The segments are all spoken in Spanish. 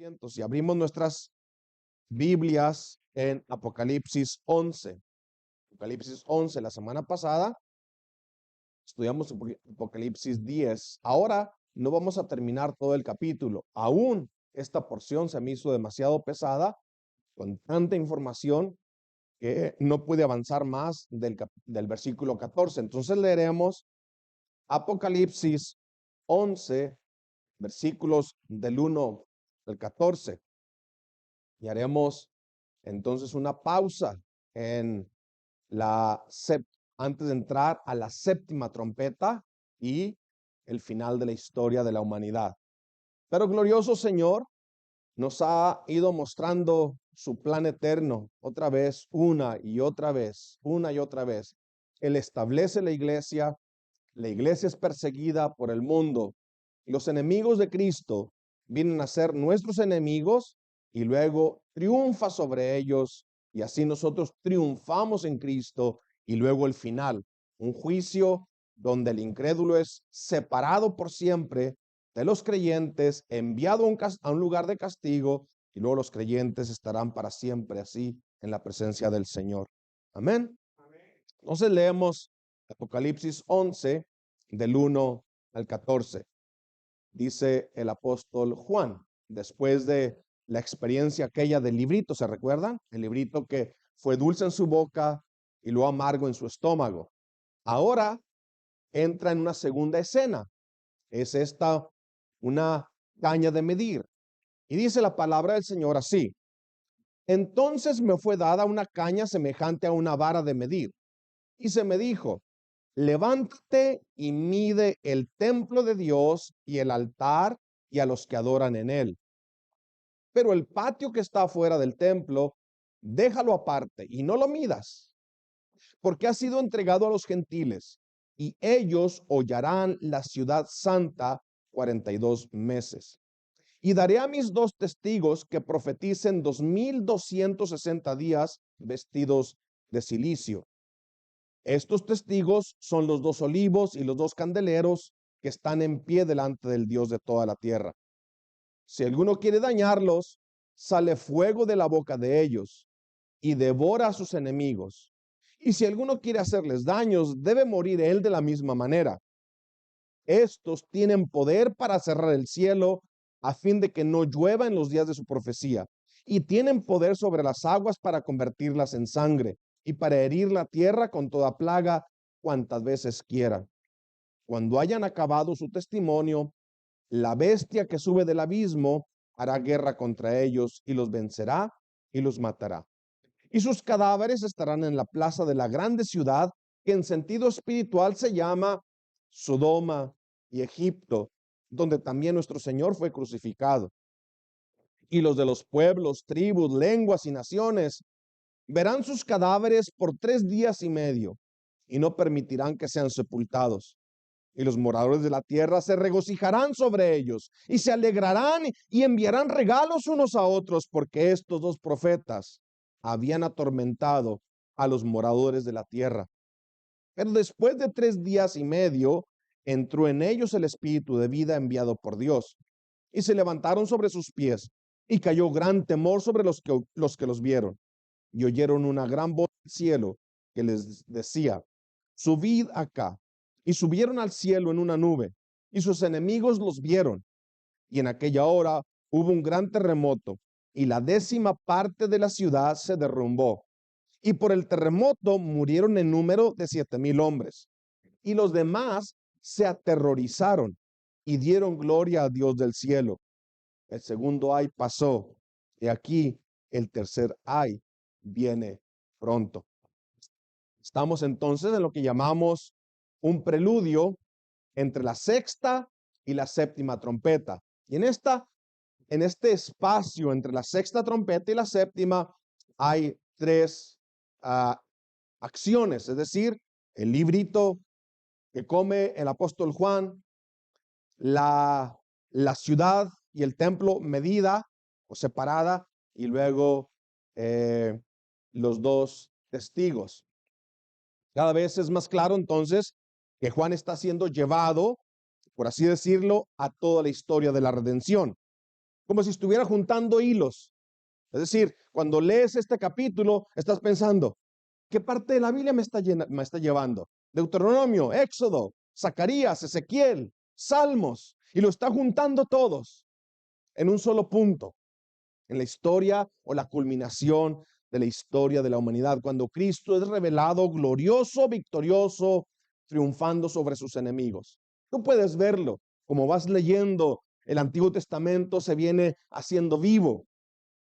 asientos y abrimos nuestras Biblias en Apocalipsis 11. Apocalipsis 11, la semana pasada estudiamos Apocalipsis 10. Ahora no vamos a terminar todo el capítulo. Aún esta porción se me hizo demasiado pesada, con tanta información que no pude avanzar más del versículo 14. Entonces leeremos Apocalipsis 11, versículos del 1 al 14. Y haremos entonces una pausa en antes de entrar a la séptima trompeta y el final de la historia de la humanidad. Pero glorioso Señor nos ha ido mostrando su plan eterno otra vez, una y otra vez. Él establece la iglesia es perseguida por el mundo. Los enemigos de Cristo vienen a ser nuestros enemigos y luego triunfa sobre ellos, y así nosotros triunfamos en Cristo, y luego el final, un juicio donde el incrédulo es separado por siempre de los creyentes, enviado a un lugar de castigo, y luego los creyentes estarán para siempre así en la presencia del Señor. Amén. Entonces leemos Apocalipsis 11, del 1 al 14. Dice el apóstol Juan, después de la experiencia aquella del librito, ¿se recuerdan? El librito que fue dulce en su boca y lo amargo en su estómago. Ahora entra en una segunda escena. Es esta una caña de medir. Y dice la palabra del Señor así: entonces me fue dada una caña semejante a una vara de medir. Y se me dijo: levántate y mide el templo de Dios y el altar y a los que adoran en él. Pero el patio que está afuera del templo, déjalo aparte y no lo midas, porque ha sido entregado a los gentiles, y ellos hollarán la ciudad santa 42 meses. Y daré a mis 2 testigos que profeticen 2260 días vestidos de cilicio. Estos testigos son los 2 olivos y los 2 candeleros que están en pie delante del Dios de toda la tierra. Si alguno quiere dañarlos, sale fuego de la boca de ellos y devora a sus enemigos. Y si alguno quiere hacerles daños, debe morir él de la misma manera. Estos tienen poder para cerrar el cielo a fin de que no llueva en los días de su profecía, y tienen poder sobre las aguas para convertirlas en sangre, y para herir la tierra con toda plaga cuantas veces quieran. Cuando hayan acabado su testimonio, la bestia que sube del abismo hará guerra contra ellos y los vencerá y los matará. Y sus cadáveres estarán en la plaza de la grande ciudad, que en sentido espiritual se llama Sodoma y Egipto, donde también nuestro Señor fue crucificado. Y los de los pueblos, tribus, lenguas y naciones verán sus cadáveres por 3 días y medio, y no permitirán que sean sepultados. Y los moradores de la tierra se regocijarán sobre ellos, y se alegrarán y enviarán regalos unos a otros, porque estos 2 profetas habían atormentado a los moradores de la tierra. Pero después de 3 días y medio, entró en ellos el espíritu de vida enviado por Dios, y se levantaron sobre sus pies, y cayó gran temor sobre los que los vieron. Y oyeron una gran voz del cielo que les decía: subid acá. Y subieron al cielo en una nube, y sus enemigos los vieron. Y en aquella hora hubo un gran terremoto, y la 10ª parte de la ciudad se derrumbó. Y por el terremoto murieron en número de 7,000 hombres. Y los demás se aterrorizaron y dieron gloria a Dios del cielo. El segundo ay pasó, y aquí el tercer ay viene pronto. Estamos entonces en lo que llamamos un preludio entre la sexta y la séptima trompeta. Y en este espacio entre la sexta trompeta y la séptima hay 3 acciones, es decir, el librito que come el apóstol Juan, la ciudad y el templo medida o separada, y luego los 2 testigos. Cada vez es más claro entonces que Juan está siendo llevado, por así decirlo, a toda la historia de la redención. como si estuviera juntando hilos. Es decir, cuando lees este capítulo, estás pensando, ¿qué parte de la Biblia me está llevando? Deuteronomio, Éxodo, Zacarías, Ezequiel, Salmos, y lo está juntando todos en un solo punto, en la historia o la culminación de la historia de la humanidad, cuando Cristo es revelado glorioso, victorioso, triunfando sobre sus enemigos. Tú puedes verlo, como vas leyendo el Antiguo Testamento, se viene haciendo vivo,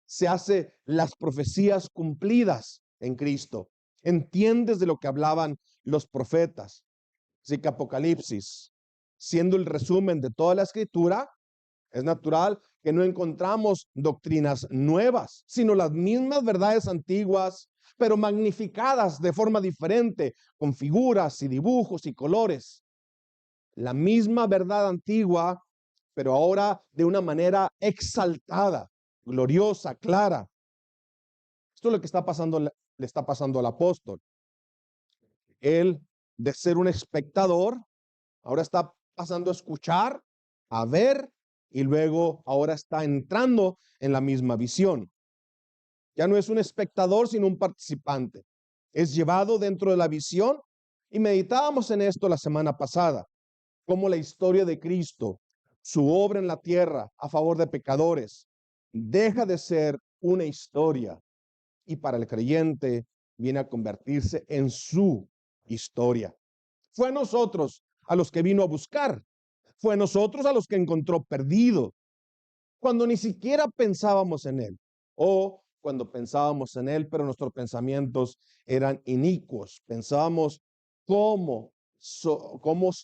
se hace las profecías cumplidas en Cristo. Entiendes de lo que hablaban los profetas. Así que Apocalipsis, siendo el resumen de toda la escritura, es natural que no encontramos doctrinas nuevas, sino las mismas verdades antiguas, pero magnificadas de forma diferente, con figuras y dibujos y colores. La misma verdad antigua, pero ahora de una manera exaltada, gloriosa, clara. Esto es lo que está pasando, le está pasando al apóstol. Él, de ser un espectador, ahora está pasando a escuchar, a ver, y luego ahora está entrando en la misma visión. Ya no es un espectador, sino un participante. Es llevado dentro de la visión, y meditábamos en esto la semana pasada, cómo la historia de Cristo, su obra en la tierra a favor de pecadores, deja de ser una historia y para el creyente viene a convertirse en su historia. Fue a nosotros a los que vino a buscar. Fue a nosotros a los que encontró perdido, cuando ni siquiera pensábamos en él, o cuando pensábamos en él, pero nuestros pensamientos eran inicuos. Pensábamos cómo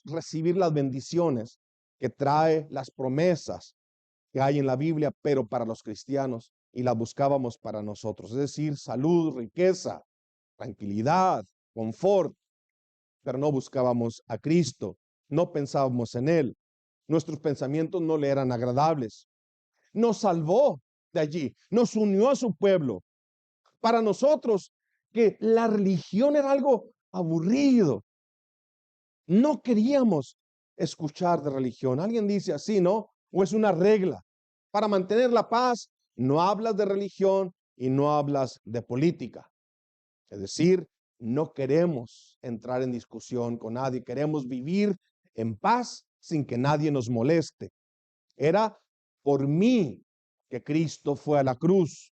recibir las bendiciones que trae las promesas que hay en la Biblia, pero para los cristianos, y las buscábamos para nosotros, es decir, salud, riqueza, tranquilidad, confort, pero no buscábamos a Cristo, no pensábamos en Él, nuestros pensamientos no le eran agradables. Nos salvó de allí, nos unió a su pueblo. Para nosotros, que la religión era algo aburrido, no queríamos escuchar de religión. Alguien dice así, ¿no? O es una regla. Para mantener la paz, no hablas de religión y no hablas de política. Es decir, no queremos entrar en discusión con nadie, queremos vivir en paz sin que nadie nos moleste. Era por mí que Cristo fue a la cruz.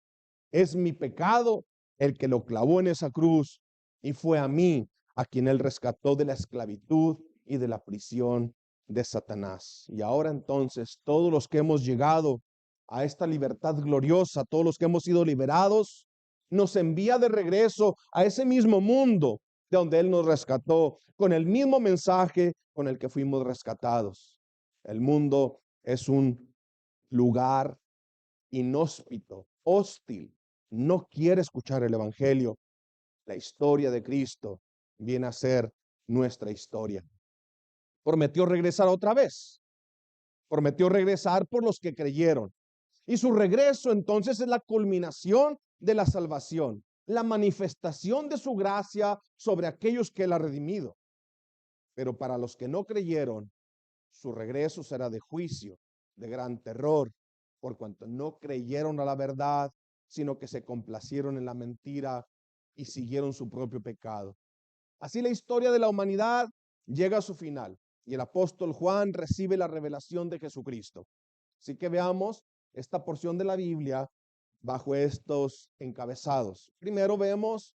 Es mi pecado el que lo clavó en esa cruz, y fue a mí a quien él rescató de la esclavitud y de la prisión de Satanás. Y ahora entonces, todos los que hemos llegado a esta libertad gloriosa, todos los que hemos sido liberados, nos envía de regreso a ese mismo mundo de donde él nos rescató, con el mismo mensaje con el que fuimos rescatados. El mundo es un lugar inhóspito, hostil, no quiere escuchar el evangelio. La historia de Cristo viene a ser nuestra historia. Prometió regresar otra vez. Prometió regresar por los que creyeron. Y su regreso entonces es la culminación de la salvación, la manifestación de su gracia sobre aquellos que él ha redimido. Pero para los que no creyeron, su regreso será de juicio, de gran terror, por cuanto no creyeron a la verdad, sino que se complacieron en la mentira y siguieron su propio pecado. Así la historia de la humanidad llega a su final y el apóstol Juan recibe la revelación de Jesucristo. Así que veamos esta porción de la Biblia bajo estos encabezados. Primero vemos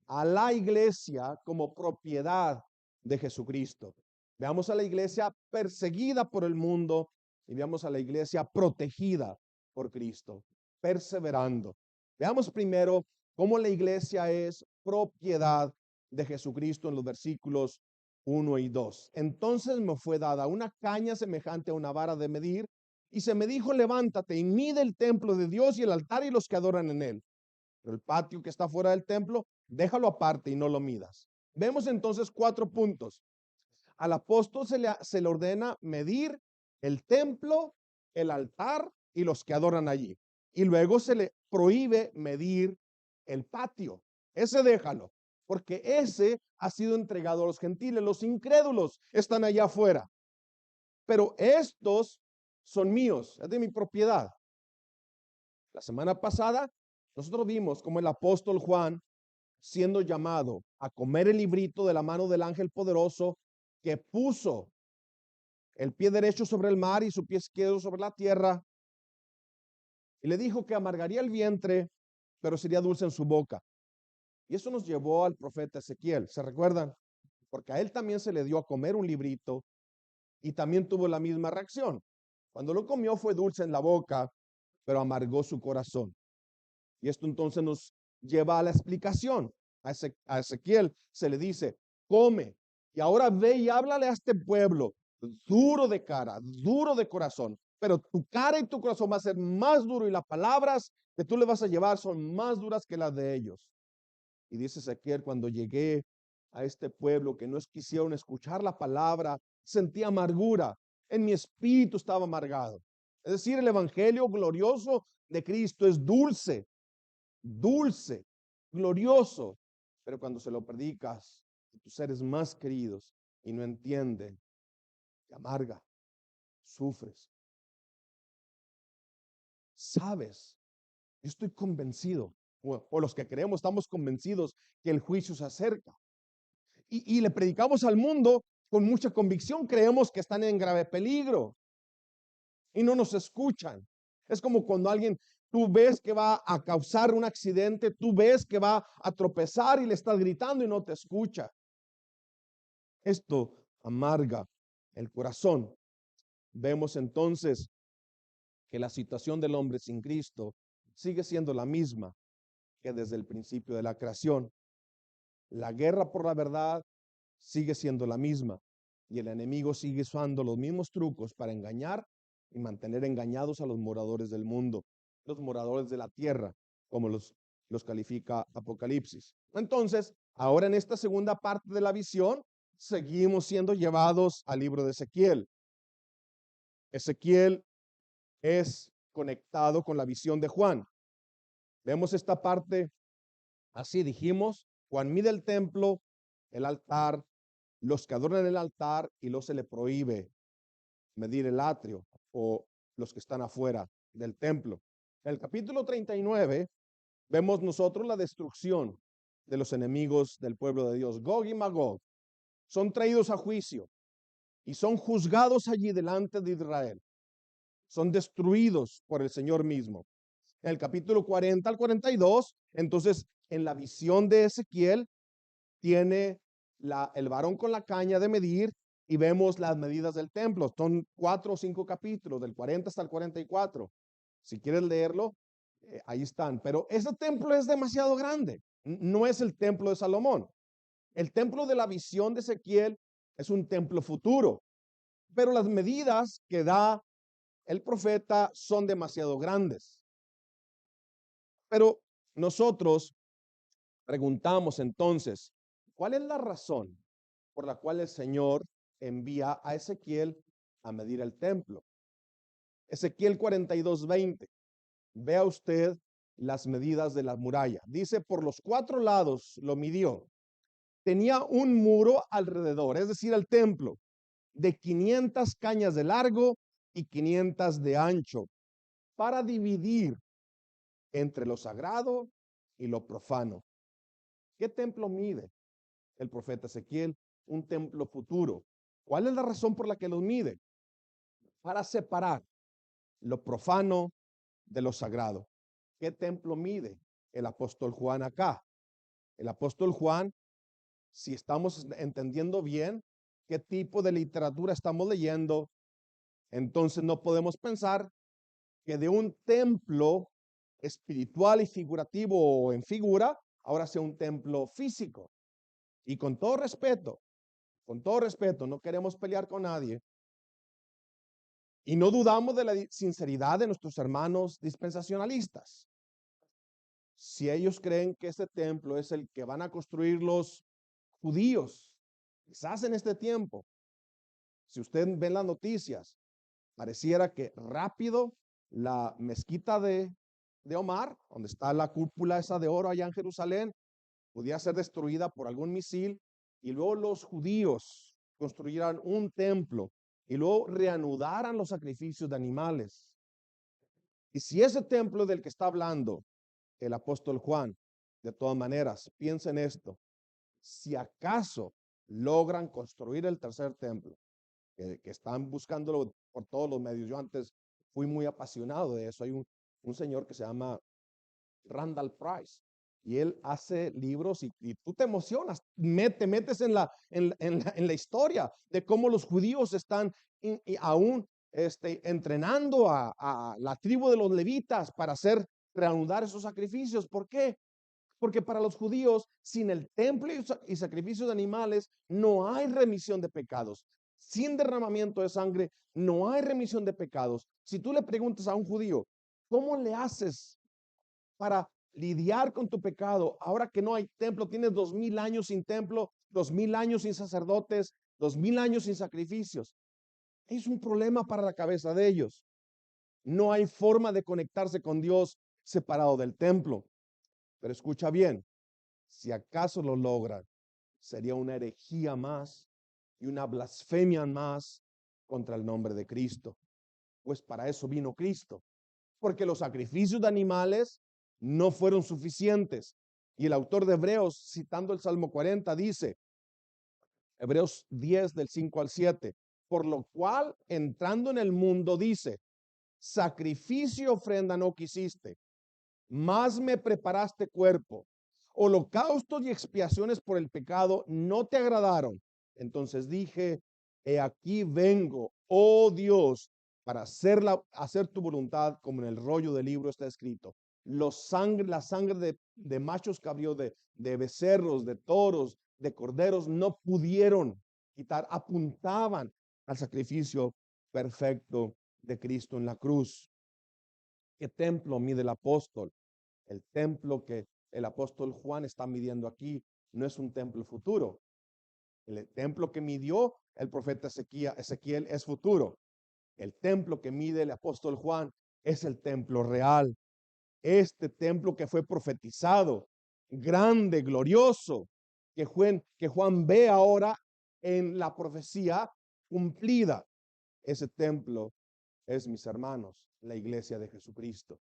a la iglesia como propiedad de Jesucristo. Veamos a la iglesia perseguida por el mundo y veamos a la iglesia protegida por Cristo, perseverando. Veamos primero cómo la iglesia es propiedad de Jesucristo en los versículos 1 y 2. Entonces me fue dada una caña semejante a una vara de medir, y se me dijo: levántate y mide el templo de Dios y el altar y los que adoran en él. Pero el patio que está fuera del templo, déjalo aparte y no lo midas. Vemos entonces 4 puntos. Al apóstol se le ordena medir el templo, el altar y los que adoran allí. Y luego se le prohíbe medir el patio. Ese déjalo, porque ese ha sido entregado a los gentiles. Los incrédulos están allá afuera. Pero estos son míos, es de mi propiedad. La semana pasada nosotros vimos como el apóstol Juan, siendo llamado a comer el librito de la mano del ángel poderoso, que puso el pie derecho sobre el mar y su pie izquierdo sobre la tierra, y le dijo que amargaría el vientre, pero sería dulce en su boca. Y eso nos llevó al profeta Ezequiel, ¿se recuerdan? Porque a él también se le dio a comer un librito y también tuvo la misma reacción. Cuando lo comió fue dulce en la boca, pero amargó su corazón. Y esto entonces nos lleva a la explicación. A Ezequiel se le dice, come, y ahora ve y háblale a este pueblo, duro de cara, duro de corazón, pero tu cara y tu corazón va a ser más duro y las palabras que tú le vas a llevar son más duras que las de ellos. Y dice Ezequiel, cuando llegué a este pueblo que no quisieron escuchar la palabra, sentí amargura, en mi espíritu estaba amargado. Es decir, el evangelio glorioso de Cristo es dulce, dulce, glorioso, pero cuando se lo predicas a tus seres más queridos y no entienden, te amarga, sufres. Sabes, yo estoy convencido, o los que creemos estamos convencidos que el juicio se acerca. Y le predicamos al mundo con mucha convicción, creemos que están en grave peligro y no nos escuchan. Es como cuando alguien, tú ves que va a causar un accidente, tú ves que va a tropezar y le estás gritando y no te escucha. Esto amarga el corazón. Vemos entonces que la situación del hombre sin Cristo sigue siendo la misma que desde el principio de la creación. La guerra por la verdad sigue siendo la misma y el enemigo sigue usando los mismos trucos para engañar y mantener engañados a los moradores del mundo, los moradores de la tierra, como los califica Apocalipsis. Entonces, ahora en esta segunda parte de la visión, seguimos siendo llevados al libro de Ezequiel. Ezequiel es conectado con la visión de Juan. Vemos esta parte así, dijimos, Juan mide el templo, el altar, los que adornan el altar y luego se le prohíbe medir el atrio o los que están afuera del templo. En el capítulo 39 vemos nosotros la destrucción de los enemigos del pueblo de Dios. Gog y Magog son traídos a juicio y son juzgados allí delante de Israel. Son destruidos por el Señor mismo. En el capítulo 40 al 42, entonces en la visión de Ezequiel tiene el varón con la caña de medir y vemos las medidas del templo. Son 4 o 5 capítulos, del 40 hasta el 44. Si quieres leerlo, ahí están. Pero ese templo es demasiado grande. No es el templo de Salomón. El templo de la visión de Ezequiel es un templo futuro. Pero las medidas que da el profeta son demasiado grandes. Pero nosotros preguntamos entonces, ¿cuál es la razón por la cual el Señor envía a Ezequiel a medir el templo? Ezequiel 42:20. Vea usted las medidas de la muralla. Dice, por los 4 lados lo midió. Tenía un muro alrededor, es decir, el templo, de 500 cañas de largo y 500 de ancho, para dividir entre lo sagrado y lo profano. ¿Qué templo mide el profeta Ezequiel? Un templo futuro. ¿Cuál es la razón por la que los mide? Para separar lo profano de lo sagrado. ¿Qué templo mide el apóstol Juan acá? El apóstol Juan, si estamos entendiendo bien qué tipo de literatura estamos leyendo, entonces no podemos pensar que de un templo espiritual y figurativo o en figura, ahora sea un templo físico. Y con todo respeto, no queremos pelear con nadie. Y no dudamos de la sinceridad de nuestros hermanos dispensacionalistas. Si ellos creen que este templo es el que van a construir los judíos, quizás en este tiempo, si usted ve las noticias, pareciera que rápido la mezquita de Omar, donde está la cúpula esa de oro allá en Jerusalén, podía ser destruida por algún misil y luego los judíos construyeran un templo y luego reanudaran los sacrificios de animales. Y si ese templo del que está hablando el apóstol Juan, de todas maneras, piensa en esto, si acaso logran construir el tercer templo, que están buscándolo por todos los medios. Yo antes fui muy apasionado de eso. Hay un señor que se llama Randall Price y él hace libros y tú te emocionas, te metes en la historia de cómo los judíos están aún entrenando a la tribu de los levitas para reanudar esos sacrificios. ¿Por qué? Porque para los judíos, sin el templo y sacrificios de animales, no hay remisión de pecados. Sin derramamiento de sangre, no hay remisión de pecados. Si tú le preguntas a un judío, ¿cómo le haces para lidiar con tu pecado ahora que no hay templo? Tienes 2000 años sin templo, 2000 años sin sacerdotes, 2000 años sin sacrificios. Es un problema para la cabeza de ellos. No hay forma de conectarse con Dios separado del templo. Pero escucha bien, si acaso lo logran, sería una herejía más y una blasfemia más contra el nombre de Cristo. Pues para eso vino Cristo, porque los sacrificios de animales no fueron suficientes. Y el autor de Hebreos, citando el Salmo 40, dice, Hebreos 10 del 5 al 7, por lo cual entrando en el mundo dice, sacrificio y ofrenda no quisiste, más me preparaste cuerpo. Holocaustos y expiaciones por el pecado no te agradaron. Entonces dije, he aquí vengo, oh Dios, para hacer tu voluntad, como en el rollo del libro está escrito. La sangre de machos cabríos, de becerros, de toros, de corderos, no pudieron quitar, apuntaban al sacrificio perfecto de Cristo en la cruz. ¿Qué templo mide el apóstol? El templo que el apóstol Juan está midiendo aquí no es un templo futuro. El templo que midió el profeta Ezequiel es futuro. El templo que mide el apóstol Juan es el templo real. Este templo que fue profetizado, grande, glorioso, que Juan ve ahora en la profecía cumplida. Ese templo es, mis hermanos, la iglesia de Jesucristo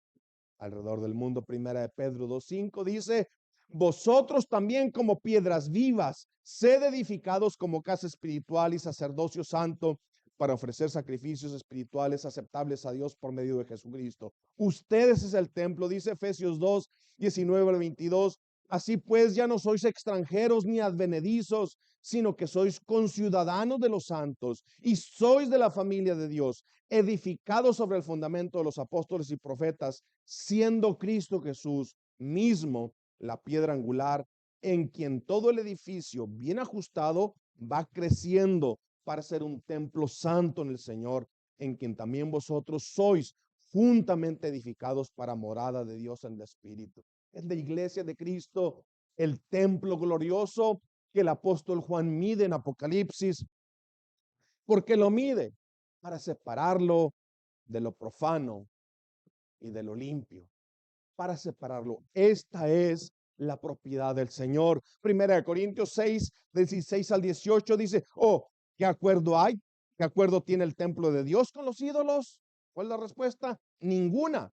alrededor del mundo. Primera de Pedro 2:5 dice, vosotros también como piedras vivas, sed edificados como casa espiritual y sacerdocio santo para ofrecer sacrificios espirituales aceptables a Dios por medio de Jesucristo. Ustedes es el templo, dice Efesios 2:19 al 22. Así pues, ya no sois extranjeros ni advenedizos, sino que sois conciudadanos de los santos y sois de la familia de Dios, edificados sobre el fundamento de los apóstoles y profetas, siendo Cristo Jesús mismo la piedra angular, en quien todo el edificio bien ajustado va creciendo para ser un templo santo en el Señor, en quien también vosotros sois juntamente edificados para morada de Dios en el Espíritu. Es la iglesia de Cristo, el templo glorioso que el apóstol Juan mide en Apocalipsis. ¿Por qué lo mide? Para separarlo de lo profano y de lo limpio, para separarlo. Esta es la propiedad del Señor. Primera de Corintios 6:16 al 18 dice, oh, ¿qué acuerdo hay? ¿Qué acuerdo tiene el templo de Dios con los ídolos? ¿Cuál es la respuesta? Ninguna.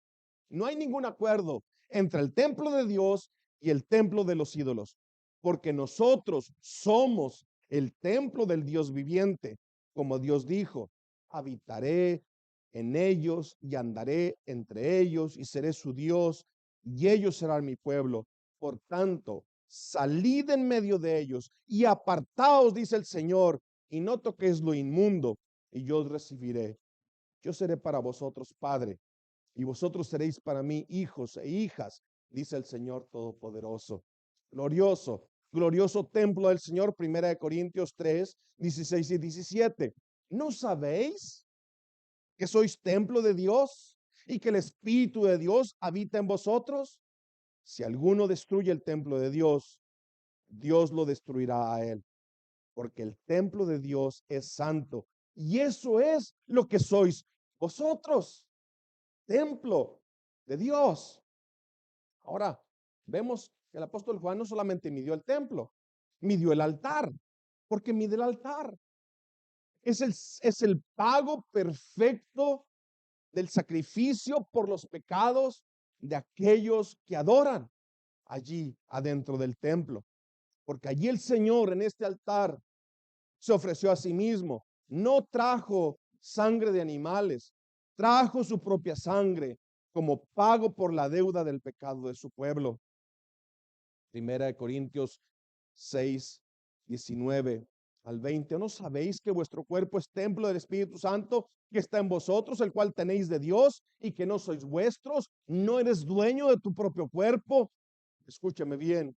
No hay ningún acuerdo entre el templo de Dios y el templo de los ídolos, porque nosotros somos el templo del Dios viviente, como Dios dijo, habitaré en ellos y andaré entre ellos y seré su Dios y ellos serán mi pueblo. Por tanto, salid en medio de ellos y apartaos, dice el Señor, y no toquéis lo inmundo, y yo os recibiré. Yo seré para vosotros padre, y vosotros seréis para mí hijos e hijas, dice el Señor Todopoderoso. Glorioso, glorioso templo del Señor, Primera de Corintios 3:16 y 17. ¿No sabéis que sois templo de Dios y que el Espíritu de Dios habita en vosotros? Si alguno destruye el templo de Dios, Dios lo destruirá a él, porque el templo de Dios es santo y eso es lo que sois vosotros, templo de Dios. Ahora, vemos que el apóstol Juan no solamente midió el templo, midió el altar, porque mide el altar. Es el pago perfecto del sacrificio por los pecados de aquellos que adoran allí adentro del templo. Porque allí el Señor en este altar se ofreció a sí mismo. No trajo sangre de animales, trajo su propia sangre como pago por la deuda del pecado de su pueblo. Primera de Corintios 6, 19 al 20. ¿No sabéis que vuestro cuerpo es templo del Espíritu Santo que está en vosotros, el cual tenéis de Dios y que no sois vuestros? ¿No eres dueño de tu propio cuerpo? Escúchame bien,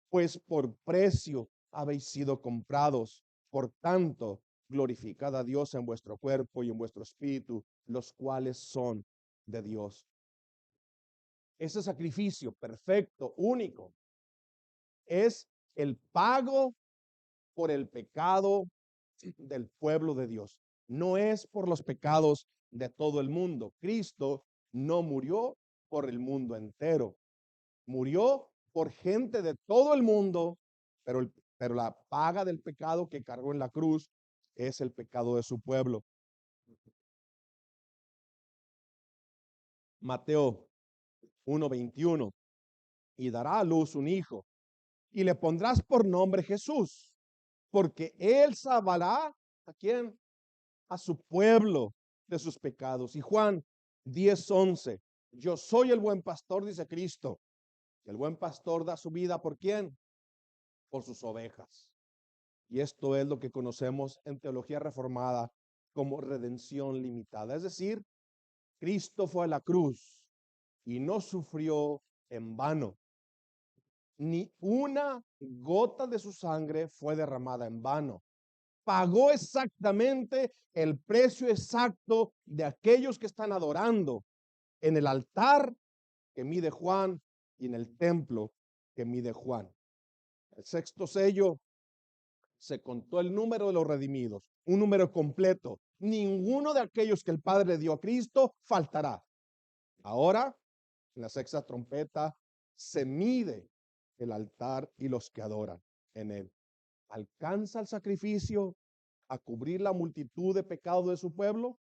pues por precio habéis sido comprados. Por tanto, glorificad a Dios en vuestro cuerpo y en vuestro espíritu, los cuales son de Dios. Ese sacrificio perfecto, único, es el pago por el pecado del pueblo de Dios. No es por los pecados de todo el mundo. Cristo no murió por el mundo entero. Murió por gente de todo el mundo, pero la paga del pecado que cargó en la cruz es el pecado de su pueblo. Mateo 1:21. Y dará a luz un hijo, y le pondrás por nombre Jesús, porque él salvará ¿a quién? A su pueblo de sus pecados. Y Juan 10:11. Yo soy el buen pastor, dice Cristo. El buen pastor da su vida ¿por quién? Por sus ovejas. Y esto es lo que conocemos en teología reformada como redención limitada. Es decir, Cristo fue a la cruz y no sufrió en vano. Ni una gota de su sangre fue derramada en vano. Pagó exactamente el precio exacto de aquellos que están adorando en el altar que mide Juan y en el templo que mide Juan. El sexto sello, se contó el número de los redimidos, un número completo. Ninguno de aquellos que el Padre le dio a Cristo faltará. Ahora, en la sexta trompeta, se mide el altar y los que adoran en él. ¿Alcanza el sacrificio a cubrir la multitud de pecados de su pueblo?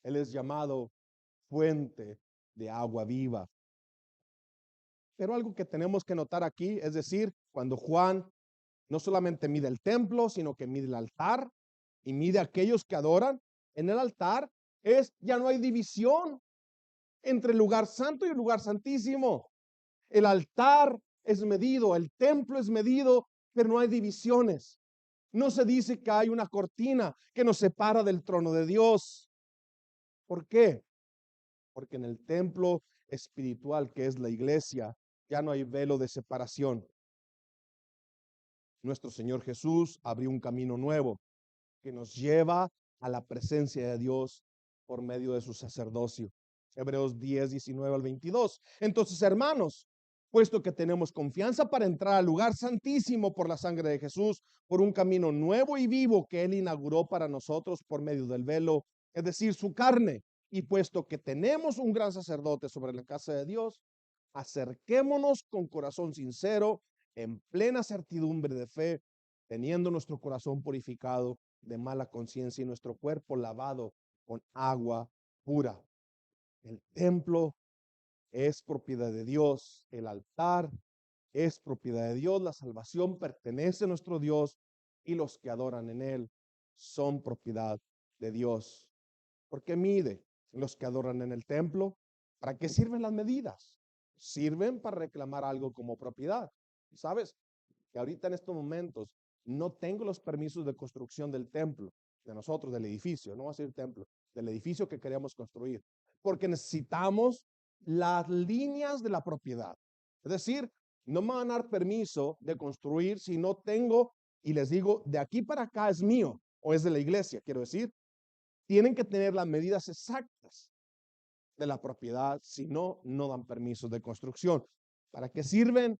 Él es llamado fuente de agua viva. Pero algo que tenemos que notar aquí, es decir, cuando Juan no solamente mide el templo, sino que mide el altar y mide a aquellos que adoran en el altar, ya no hay división entre el lugar santo y el lugar santísimo. El altar es medido, el templo es medido, pero no hay divisiones. No se dice que hay una cortina que nos separa del trono de Dios. ¿Por qué? Porque en el templo espiritual que es la iglesia, ya no hay velo de separación. Nuestro Señor Jesús abrió un camino nuevo que nos lleva a la presencia de Dios por medio de su sacerdocio. Hebreos 10:19 al 22. Entonces, hermanos, puesto que tenemos confianza para entrar al lugar santísimo por la sangre de Jesús, por un camino nuevo y vivo que Él inauguró para nosotros por medio del velo, es decir, su carne, y puesto que tenemos un gran sacerdote sobre la casa de Dios, acerquémonos con corazón sincero, en plena certidumbre de fe, teniendo nuestro corazón purificado de mala conciencia y nuestro cuerpo lavado con agua pura. El templo es propiedad de Dios, el altar es propiedad de Dios, la salvación pertenece a nuestro Dios y los que adoran en él son propiedad de Dios. ¿Por qué mide los que adoran en el templo? ¿Para qué sirven las medidas? Sirven para reclamar algo como propiedad. ¿Sabes? Que ahorita en estos momentos no tengo los permisos de construcción del templo, de nosotros, del edificio, no va a ser templo, del edificio que queremos construir, porque necesitamos las líneas de la propiedad. Es decir, no me van a dar permiso de construir si no tengo, y les digo, de aquí para acá es mío o es de la iglesia, quiero decir, tienen que tener las medidas exactas de la propiedad, si no, no dan permisos de construcción. ¿Para qué sirven?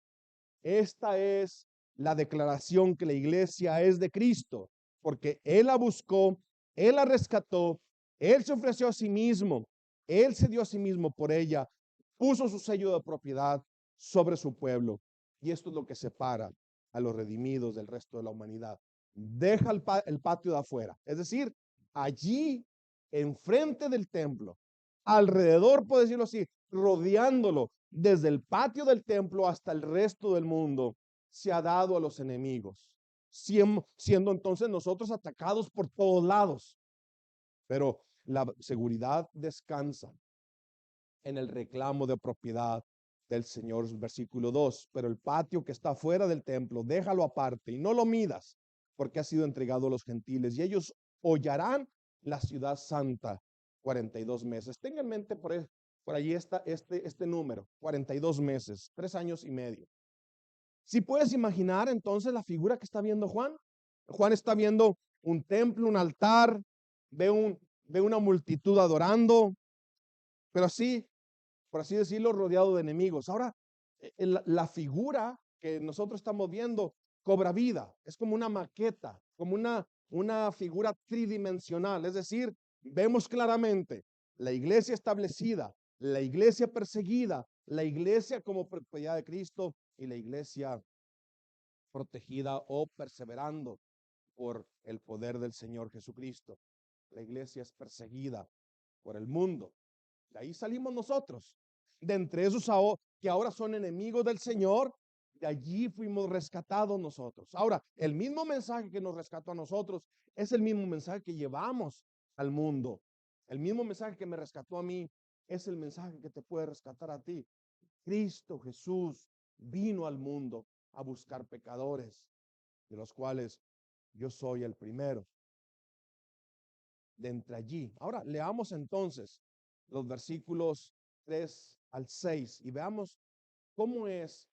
Esta es la declaración que la iglesia es de Cristo, porque Él la buscó, Él la rescató, Él se ofreció a sí mismo, Él se dio a sí mismo por ella, puso su sello de propiedad sobre su pueblo. Y esto es lo que separa a los redimidos del resto de la humanidad. Deja el patio de afuera, es decir, allí, enfrente del templo, alrededor, por decirlo así, rodeándolo, desde el patio del templo hasta el resto del mundo, se ha dado a los enemigos, siendo entonces nosotros atacados por todos lados. Pero la seguridad descansa en el reclamo de propiedad del Señor, versículo 2. Pero el patio que está fuera del templo, déjalo aparte y no lo midas, porque ha sido entregado a los gentiles y ellos hollarán la ciudad santa 42 meses. Tenga en mente por allí está este número, 42 meses, 3 años y medio. Si puedes imaginar entonces la figura que está viendo Juan. Juan está viendo un templo, un altar, ve una multitud adorando, pero así, por así decirlo, rodeado de enemigos. Ahora, la figura que nosotros estamos viendo cobra vida. Es como una maqueta, como una figura tridimensional. Es decir, vemos claramente la iglesia establecida, la iglesia perseguida, la iglesia como propiedad de Cristo y la iglesia protegida o perseverando por el poder del Señor Jesucristo. La iglesia es perseguida por el mundo. De ahí salimos nosotros. De entre esos que ahora son enemigos del Señor, de allí fuimos rescatados nosotros. Ahora, el mismo mensaje que nos rescató a nosotros es el mismo mensaje que llevamos al mundo. El mismo mensaje que me rescató a mí es el mensaje que te puede rescatar a ti. Cristo Jesús vino al mundo a buscar pecadores, de los cuales yo soy el primero de entre allí. Ahora leamos entonces los versículos 3 al 6 y veamos cómo es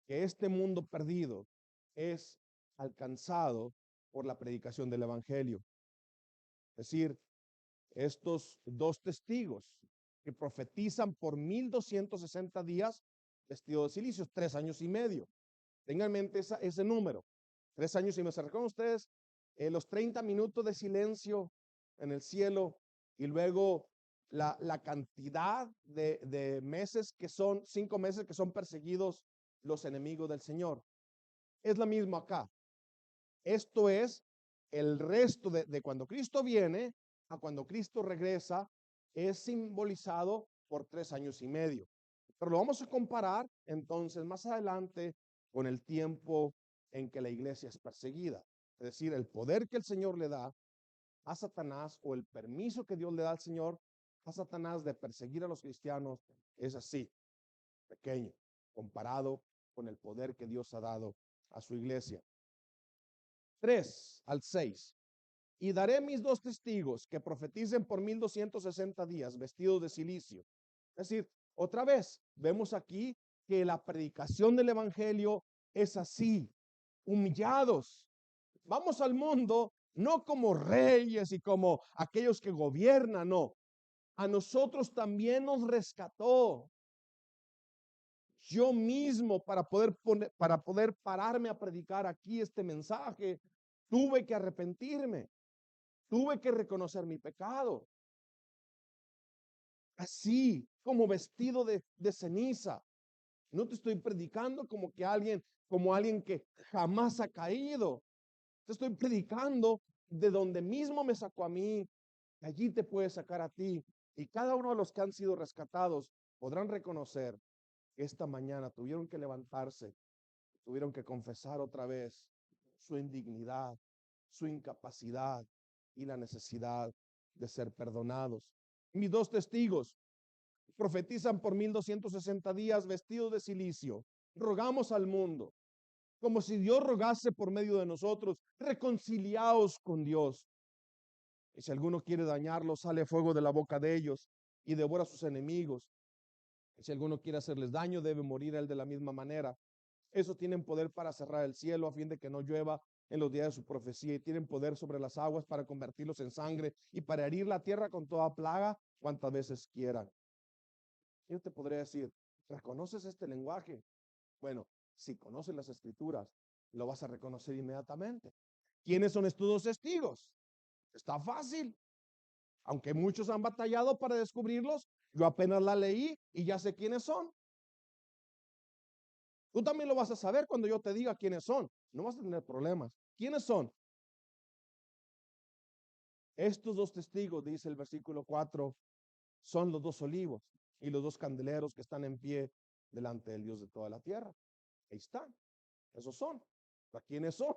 que este mundo perdido es alcanzado por la predicación del evangelio. Es decir, estos dos testigos que profetizan por 1260 días vestidos de silicio, 3 años y medio. Tengan en mente ese número, 3 años y medio. ¿Se recuerdan ustedes los 30 minutos de silencio en el cielo y luego la cantidad de meses que son, 5 meses que son perseguidos los enemigos del Señor? Es lo mismo acá. Esto es el resto de cuando Cristo viene a cuando Cristo regresa, es simbolizado por 3 años y medio. Pero lo vamos a comparar entonces más adelante con el tiempo en que la iglesia es perseguida. Es decir, el poder que el Señor le da a Satanás o el permiso que Dios le da al Señor a Satanás de perseguir a los cristianos es así, pequeño, comparado con el poder que Dios ha dado a su iglesia. 3 al 6. Y daré mis dos testigos que profeticen por 1260 días vestidos de silicio. Es decir, otra vez, vemos aquí que la predicación del evangelio es así, humillados. Vamos al mundo no como reyes y como aquellos que gobiernan, no. A nosotros también nos rescató. Yo mismo para poder pararme a predicar aquí este mensaje, tuve que arrepentirme. Tuve que reconocer mi pecado. Así, como vestido de ceniza. No te estoy predicando como alguien que jamás ha caído. Te estoy predicando de donde mismo me sacó a mí. Allí te puede sacar a ti. Y cada uno de los que han sido rescatados podrán reconocer que esta mañana tuvieron que levantarse, tuvieron que confesar otra vez su indignidad, su incapacidad y la necesidad de ser perdonados. Mis dos testigos profetizan por 1260 días vestidos de silicio. Rogamos al mundo, como si Dios rogase por medio de nosotros, reconciliaos con Dios. Y si alguno quiere dañarlos, sale fuego de la boca de ellos y devora a sus enemigos. Y si alguno quiere hacerles daño, debe morir él de la misma manera. Esos tienen poder para cerrar el cielo a fin de que no llueva en los días de su profecía, y tienen poder sobre las aguas para convertirlos en sangre y para herir la tierra con toda plaga cuantas veces quieran. Yo te podría decir, ¿reconoces este lenguaje? Bueno, si conoces las escrituras, lo vas a reconocer inmediatamente. ¿Quiénes son estos dos testigos? Está fácil. Aunque muchos han batallado para descubrirlos, yo apenas la leí y ya sé quiénes son. Tú también lo vas a saber cuando yo te diga quiénes son. No vas a tener problemas. ¿Quiénes son? Estos dos testigos, dice el versículo 4, son los dos olivos y los dos candeleros que están en pie delante del Dios de toda la tierra. Ahí están. Esos son. ¿Para quiénes son?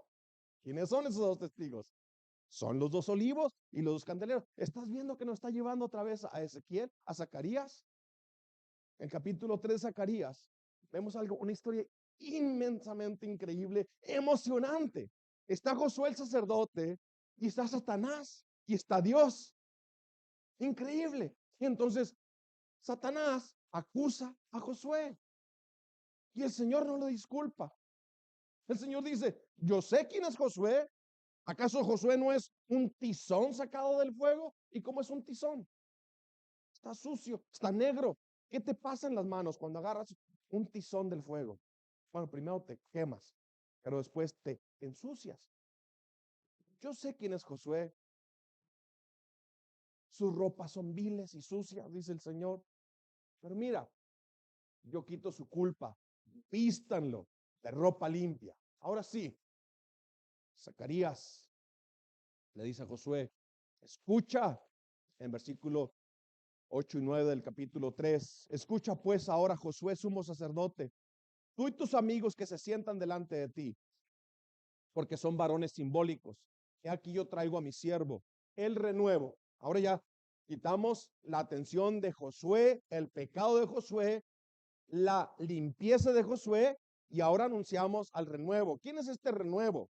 ¿Quiénes son esos dos testigos? Son los dos olivos y los dos candeleros. ¿Estás viendo que nos está llevando otra vez a Ezequiel, a Zacarías? En capítulo 3 de Zacarías vemos algo, una historia inmensamente increíble, emocionante. Está Josué el sacerdote y está Satanás y está Dios. Increíble. Y entonces Satanás acusa a Josué y el Señor no lo disculpa. El Señor dice, yo sé quién es Josué. ¿Acaso Josué no es un tizón sacado del fuego? ¿Y cómo es un tizón? Está sucio, está negro. ¿Qué te pasa en las manos cuando agarras un tizón del fuego? Bueno, primero te quemas, pero después te ensucias. Yo sé quién es Josué. Sus ropas son viles y sucias, dice el Señor. Pero mira, yo quito su culpa. Vístanlo de ropa limpia. Ahora sí, Zacarías le dice a Josué, escucha, en versículo 8 y 9 del capítulo 3, escucha pues ahora, Josué, sumo sacerdote, tú y tus amigos que se sientan delante de ti, porque son varones simbólicos. He aquí yo traigo a mi siervo, el renuevo. Ahora ya quitamos la atención de Josué, el pecado de Josué, la limpieza de Josué, y ahora anunciamos al renuevo. ¿Quién es este renuevo?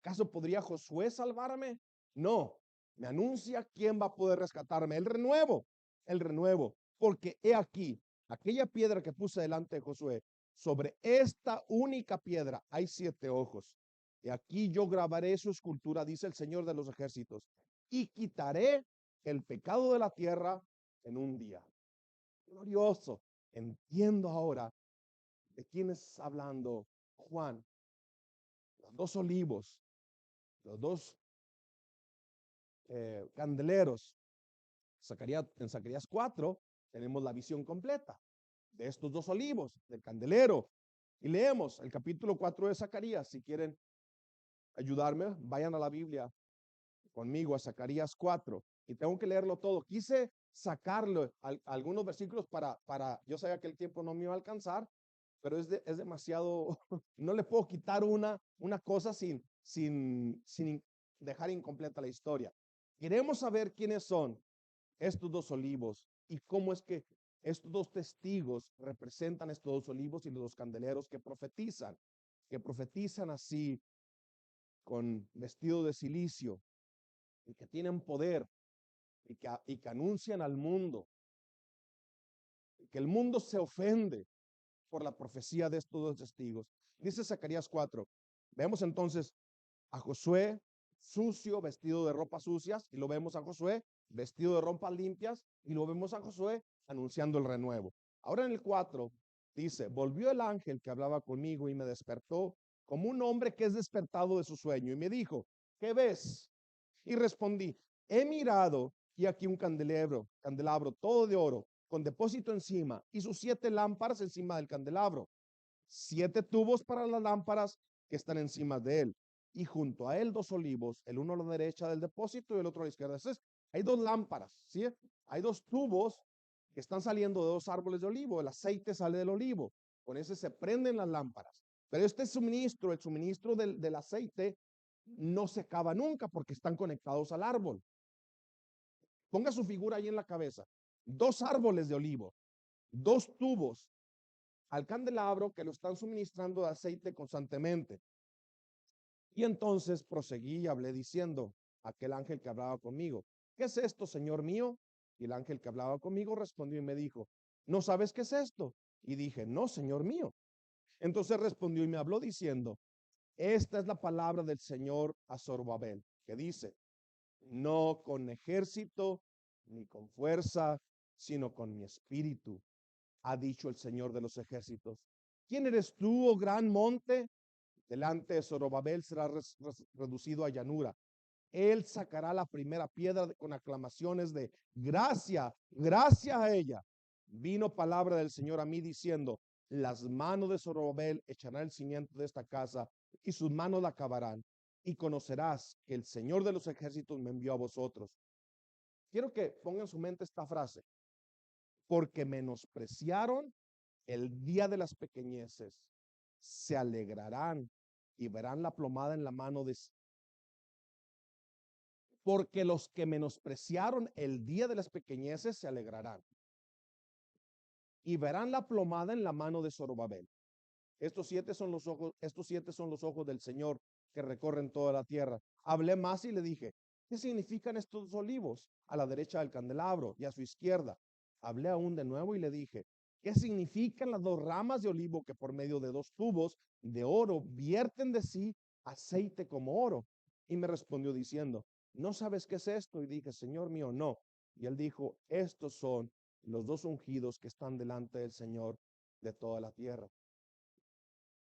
¿Acaso podría Josué salvarme? No, me anuncia quién va a poder rescatarme. El renuevo, porque he aquí, aquella piedra que puse delante de Josué, sobre esta única piedra hay 7 ojos. Y aquí yo grabaré su escultura, dice el Señor de los ejércitos, y quitaré el pecado de la tierra en un día. Glorioso. Entiendo ahora de quién es hablando Juan. Los dos olivos, los dos candeleros. En Zacarías 4 tenemos la visión completa de estos dos olivos, del candelero. Y leemos el capítulo 4 de Zacarías. Si quieren ayudarme, vayan a la Biblia conmigo a Zacarías 4. Y tengo que leerlo todo. Quise sacarlo algunos versículos yo sabía que el tiempo no me iba a alcanzar, pero es demasiado, no le puedo quitar una cosa sin dejar incompleta la historia. Queremos saber quiénes son estos dos olivos y cómo es que estos dos testigos representan estos dos olivos y los dos candeleros que profetizan así con vestido de silicio y que tienen poder y que anuncian al mundo y que el mundo se ofende por la profecía de estos dos testigos. Dice Zacarías 4. Vemos entonces a Josué sucio, vestido de ropas sucias, y lo vemos a Josué vestido de ropas limpias, y lo vemos a Josué anunciando el renuevo. Ahora en el 4 dice, volvió el ángel que hablaba conmigo y me despertó como un hombre que es despertado de su sueño, y me dijo, ¿qué ves? Y respondí, he mirado y aquí un candelabro todo de oro, con depósito encima, y sus 7 lámparas encima del candelabro, 7 tubos para las lámparas que están encima de él, y junto a él 2 olivos, el uno a la derecha del depósito y el otro a la izquierda. Entonces, hay 2 lámparas, ¿sí? Hay 2 tubos que están saliendo de 2 árboles de olivo, el aceite sale del olivo, con ese se prenden las lámparas. Pero este suministro, el suministro del aceite, no se acaba nunca porque están conectados al árbol. Ponga su figura ahí en la cabeza. 2 árboles de olivo, 2 tubos al candelabro que lo están suministrando de aceite constantemente. Y entonces proseguí y hablé diciendo a aquel ángel que hablaba conmigo, ¿qué es esto, Señor mío? Y el ángel que hablaba conmigo respondió y me dijo, ¿no sabes qué es esto? Y dije, no, Señor mío. Entonces respondió y me habló diciendo, esta es la palabra del Señor a Zorobabel, que dice, no con ejército ni con fuerza, sino con mi espíritu, ha dicho el Señor de los ejércitos. ¿Quién eres tú, oh gran monte? Delante de Zorobabel será reducido a llanura. Él sacará la primera piedra con aclamaciones de gracia, gracia a ella. Vino palabra del Señor a mí diciendo, las manos de Zorobabel echarán el cimiento de esta casa y sus manos la acabarán. Y conocerás que el Señor de los ejércitos me envió a vosotros. quiero que pongan en su mente esta frase. Porque menospreciaron el día de las pequeñeces, se alegrarán y verán la plomada en la mano de... Porque los que menospreciaron el día de las pequeñeces se alegrarán y verán la plomada en la mano de Zorobabel. Estos siete son los ojos del Señor que recorren toda la tierra. Hablé más y le dije, ¿qué significan estos olivos a la derecha del candelabro y a su izquierda? Hablé aún de nuevo y le dije, ¿qué significan las dos ramas de olivo que por medio de dos tubos de oro vierten de sí aceite como oro? Y me respondió diciendo, ¿no sabes qué es esto? Y dije, Señor mío, no. Y él dijo, estos son los dos ungidos que están delante del Señor de toda la tierra.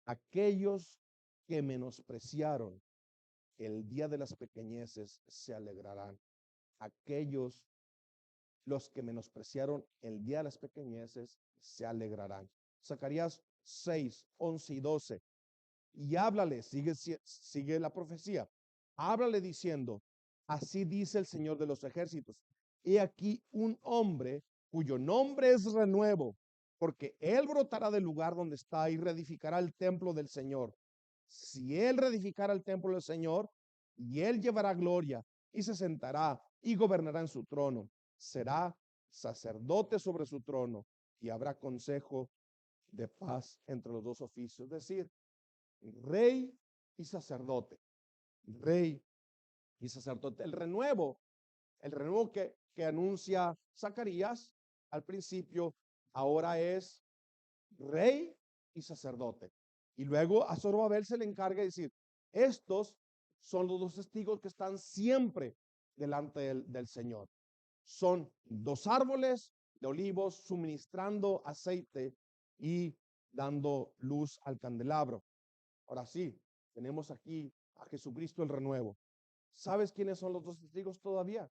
Aquellos que menospreciaron el día de las pequeñeces se alegrarán. Los que menospreciaron el día de las pequeñeces se alegrarán. Zacarías 6, 11 y 12. Y háblale, sigue la profecía. Háblale diciendo, así dice el Señor de los ejércitos. He aquí un hombre cuyo nombre es renuevo, porque él brotará del lugar donde está y reedificará el templo del Señor. Si él reedificará el templo del Señor, y él llevará gloria y se sentará y gobernará en su trono, será sacerdote sobre su trono y habrá consejo de paz entre los dos oficios. Es decir, rey y sacerdote, rey y sacerdote. El renuevo que anuncia Zacarías al principio, ahora es rey y sacerdote. Y luego a Zorobabel se le encarga de decir, estos son los dos testigos que están siempre delante del Señor. Son dos árboles de olivos suministrando aceite y dando luz al candelabro. Ahora sí, tenemos aquí a Jesucristo el renuevo. ¿Sabes quiénes son los dos testigos todavía?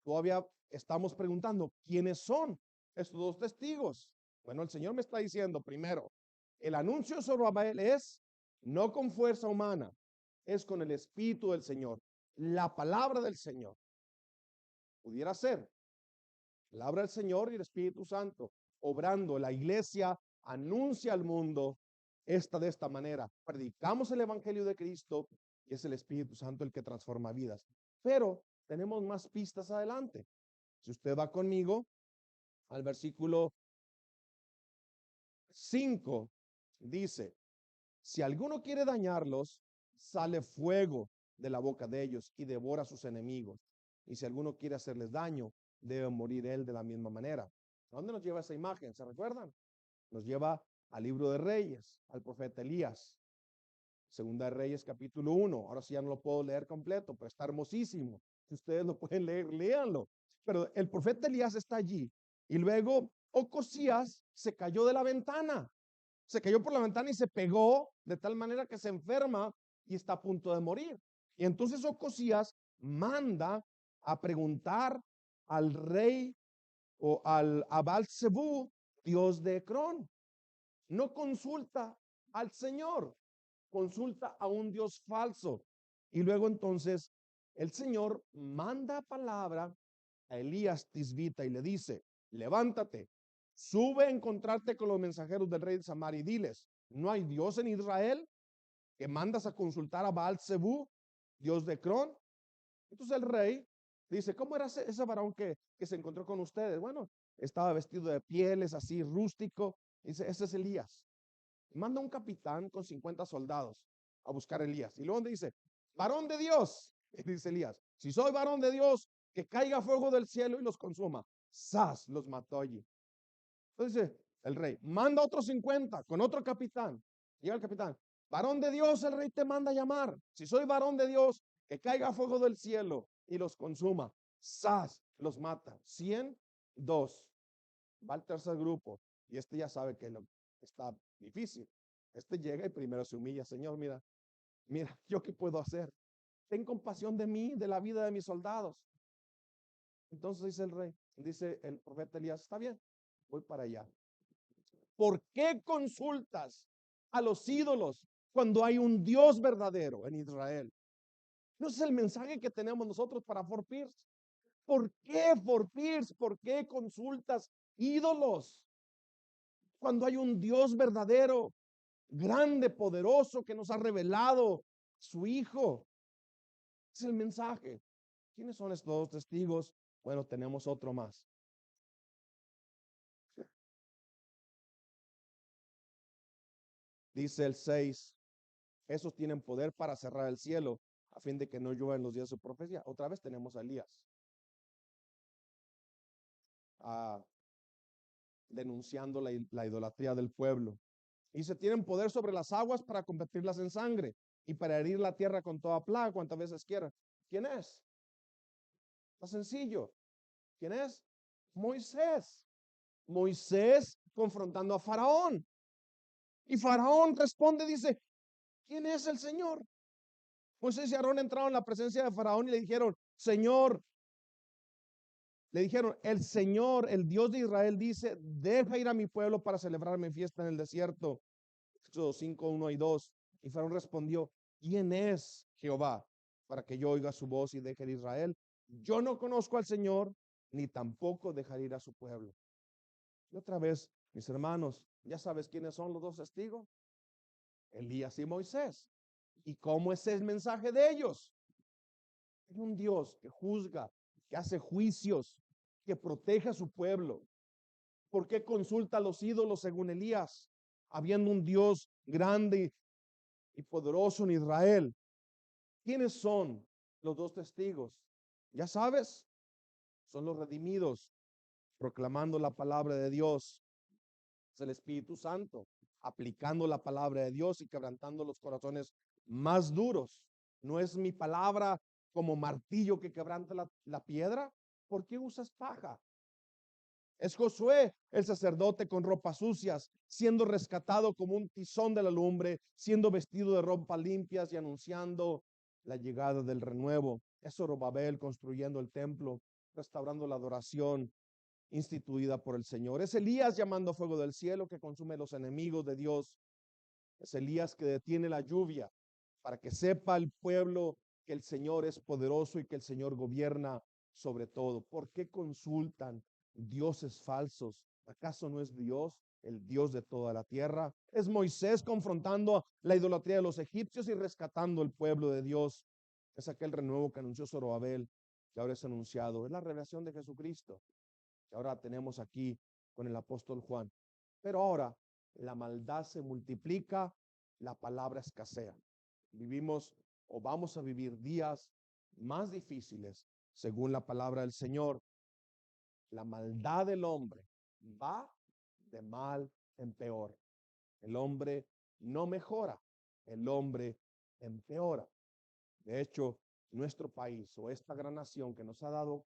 Todavía estamos preguntando, ¿quiénes son estos dos testigos? Bueno, el Señor me está diciendo primero, el anuncio de Zorobabel es no con fuerza humana, es con el Espíritu del Señor, la palabra del Señor. Pudiera ser, palabra del Señor y el Espíritu Santo, obrando. La iglesia anuncia al mundo de esta manera. Predicamos el Evangelio de Cristo y es el Espíritu Santo el que transforma vidas. Pero tenemos más pistas adelante. Si usted va conmigo al versículo 5, dice, si alguno quiere dañarlos, sale fuego de la boca de ellos y devora a sus enemigos. Y si alguno quiere hacerles daño, debe morir él de la misma manera. ¿A dónde nos lleva esa imagen? ¿Se recuerdan? Nos lleva al libro de Reyes, al profeta Elías. Segunda de Reyes, capítulo 1. Ahora sí ya no lo puedo leer completo, pero está hermosísimo. Si ustedes lo pueden leer, léanlo. Pero el profeta Elías está allí. Y luego Ocosías se cayó de la ventana. Se cayó por la ventana y se pegó de tal manera que se enferma y está a punto de morir. Y entonces Ocosías manda a preguntar al rey o a Baal-zebú, dios de Ecrón. No consulta al Señor, consulta a un Dios falso. Y luego entonces el Señor manda palabra a Elías Tisbita y le dice, levántate, sube a encontrarte con los mensajeros del rey de Samaria y diles, ¿no hay Dios en Israel que mandas a consultar a Baal-zebú, dios de Ecrón? Entonces el rey dice, ¿cómo era ese varón que se encontró con ustedes? Bueno, estaba vestido de pieles, así rústico. Dice, ese es Elías. Manda un capitán con 50 soldados a buscar a Elías. Y luego dice, varón de Dios. Y dice Elías, si soy varón de Dios, que caiga fuego del cielo y los consuma. ¡Sas! Los mató allí. Entonces el rey manda otros 50 con otro capitán. Llega el capitán, varón de Dios, el rey te manda a llamar. Si soy varón de Dios, que caiga fuego del cielo y los consuma. ¡Sas! Los mata. 102. Va al tercer grupo. Y este ya sabe que está difícil. Este llega y primero se humilla. Señor, mira, ¿yo qué puedo hacer? Ten compasión de mí, de la vida de mis soldados. Entonces dice el rey, dice el profeta Elías, está bien, voy para allá. ¿Por qué consultas a los ídolos cuando hay un Dios verdadero en Israel? No es el mensaje que tenemos nosotros para Fort Pierce. ¿Por qué, Forpirs? ¿Por qué consultas ídolos? Cuando hay un Dios verdadero, grande, poderoso, que nos ha revelado su Hijo. Es el mensaje. ¿Quiénes son estos dos testigos? Bueno, tenemos otro más. Dice el 6, esos tienen poder para cerrar el cielo a fin de que no llueva en los días de su profecía. Otra vez tenemos a Elías denunciando la idolatría del pueblo. Y se tienen poder sobre las aguas para convertirlas en sangre y para herir la tierra con toda plaga cuantas veces quieran. ¿Quién es? Está sencillo. ¿Quién es? Moisés. Moisés confrontando a Faraón. Y Faraón responde, dice, ¿quién es el Señor? Moisés y Aarón entraron en la presencia de Faraón y le dijeron, Señor, el Señor, el Dios de Israel dice, deja ir a mi pueblo para celebrar mi fiesta en el desierto. Éxodo 5, 1 y 2. Y Faraón respondió, ¿quién es Jehová para que yo oiga su voz y deje ir a Israel? Yo no conozco al Señor, ni tampoco dejaré ir a su pueblo. Y otra vez, mis hermanos, ¿ya sabes quiénes son los dos testigos? Elías y Moisés. ¿Y cómo es el mensaje de ellos? Hay un Dios que juzga, que hace juicios, que protege a su pueblo. ¿Por qué consulta a los ídolos según Elías? Habiendo un Dios grande y poderoso en Israel. ¿Quiénes son los dos testigos? Ya sabes, son los redimidos, proclamando la palabra de Dios. Es el Espíritu Santo, aplicando la palabra de Dios y quebrantando los corazones más duros. ¿No es mi palabra como martillo que quebranta la piedra? ¿Por qué usas paja? Es Josué, el sacerdote con ropas sucias, siendo rescatado como un tizón de la lumbre, siendo vestido de ropas limpias y anunciando la llegada del renuevo. Es Zorobabel construyendo el templo, restaurando la adoración instituida por el Señor. Es Elías llamando fuego del cielo que consume los enemigos de Dios. Es Elías que detiene la lluvia para que sepa el pueblo que el Señor es poderoso y que el Señor gobierna sobre todo. ¿Por qué consultan dioses falsos? ¿Acaso no es Dios el Dios de toda la tierra? Es Moisés confrontando la idolatría de los egipcios y rescatando el pueblo de Dios. Es aquel renuevo que anunció Zorobabel, que ahora es anunciado. Es la revelación de Jesucristo, que ahora tenemos aquí con el apóstol Juan. Pero ahora la maldad se multiplica, la palabra escasea. Vivimos o vamos a vivir días más difíciles según la palabra del Señor. La maldad del hombre va de mal en peor. El hombre no mejora, el hombre empeora. De hecho, nuestro país o esta gran nación que nos ha dado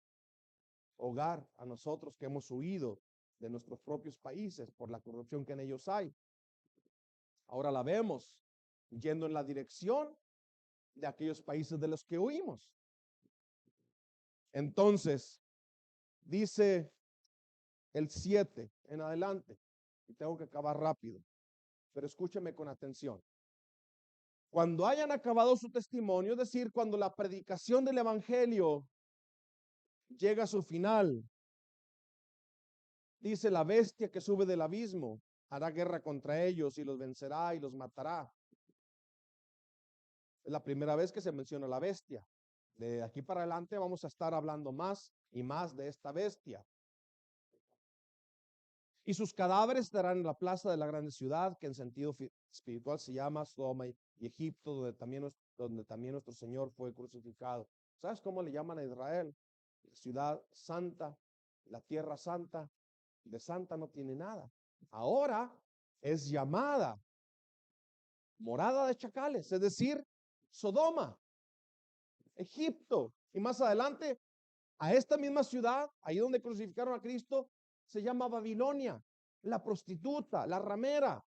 hogar a nosotros que hemos huido de nuestros propios países por la corrupción que en ellos hay, ahora la vemos yendo en la dirección de aquellos países de los que huimos. Entonces, dice el 7 en adelante, y tengo que acabar rápido, pero escúcheme con atención. Cuando hayan acabado su testimonio, es decir, cuando la predicación del evangelio llega a su final, dice, la bestia que sube del abismo hará guerra contra ellos y los vencerá y los matará. Es la primera vez que se menciona la bestia. De aquí para adelante vamos a estar hablando más y más de esta bestia. Y sus cadáveres estarán en la plaza de la grande ciudad, que en sentido espiritual se llama Sodoma y Egipto, donde también nuestro Señor fue crucificado. ¿Sabes cómo le llaman a Israel? La ciudad santa, la tierra santa. De santa no tiene nada. Ahora es llamada morada de chacales, es decir, Sodoma, Egipto. Y más adelante, a esta misma ciudad, ahí donde crucificaron a Cristo, se llama Babilonia, la prostituta, la ramera.